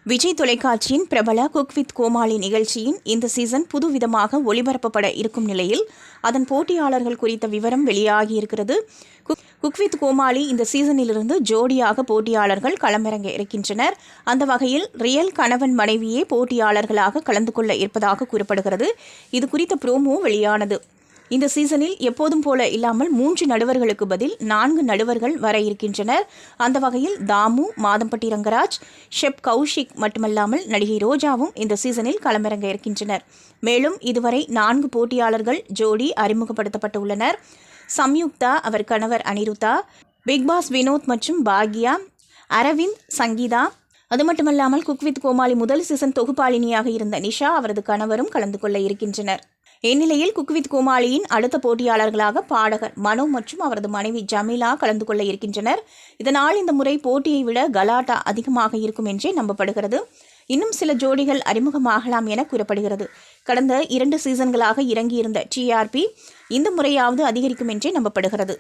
விஜய் தொலைக்காட்சியின் பிரபல cook with கோமாளி நிகழ்ச்சியின் இந்த சீசன் புதுவிதமாக ஒளிபரப்பப்பட இருக்கும் நிலையில் அதன் போட்டியாளர்கள் குறித்த விவரம் வெளியாகியிருக்கிறது. குக் வித் கோமாளி இந்த சீசனிலிருந்து ஜோடியாக போட்டியாளர்கள் களமிறங்க இருக்கின்றனர். அந்த வகையில் ரியல் கணவன் மனைவியே போட்டியாளர்களாக கலந்து கொள்ள இருப்பதாக கூறப்படுகிறது. இது குறித்த ப்ரோமோ வெளியானது. இந்த சீசனில் எப்போதும் போல இல்லாமல் 3 நடுவர்களுக்கு பதில் 4 நடுவர்கள் வர இருக்கின்றனர். அந்த வகையில் தாமு, மாதம்பட்டி ரங்கராஜ், ஷெப் கௌஷிக் மட்டுமல்லாமல் நடிகை ரோஜாவும் இந்த சீசனில் களமிறங்க இருக்கின்றனர். மேலும் இதுவரை 4 போட்டியாளர்கள் ஜோடி அறிமுகப்படுத்தப்பட்டுள்ளனர். சம்யுக்தா, அவர் கணவர் அனிருத்தா, பிக்பாஸ் வினோத் மற்றும் பாக்யா, அரவிந்த், சங்கீதா. அது மட்டுமல்லாமல் குக் வித் கோமாளி முதல் சீசன் தொகுப்பாளினியாக இருந்த நிஷா, அவரது கணவரும் கலந்து கொள்ள இருக்கின்றனர். இந்நிலையில் குக் வித் கோமாளியின் அடுத்த போட்டியாளர்களாக பாடகர் மனோ மற்றும் அவரது மனைவி ஜமீலா கலந்து கொள்ள இருக்கின்றனர். இதனால் இந்த முறை போட்டியை விட கலாட்டா அதிகமாக இருக்கும் என்றே நம்பப்படுகிறது. இன்னும் சில ஜோடிகள் அறிமுகமாகலாம் என கூறப்படுகிறது. கடந்த 2 சீசன்களாக இறங்கியிருந்த TRP இந்த முறையாவது அதிகரிக்கும் என்றே நம்பப்படுகிறது.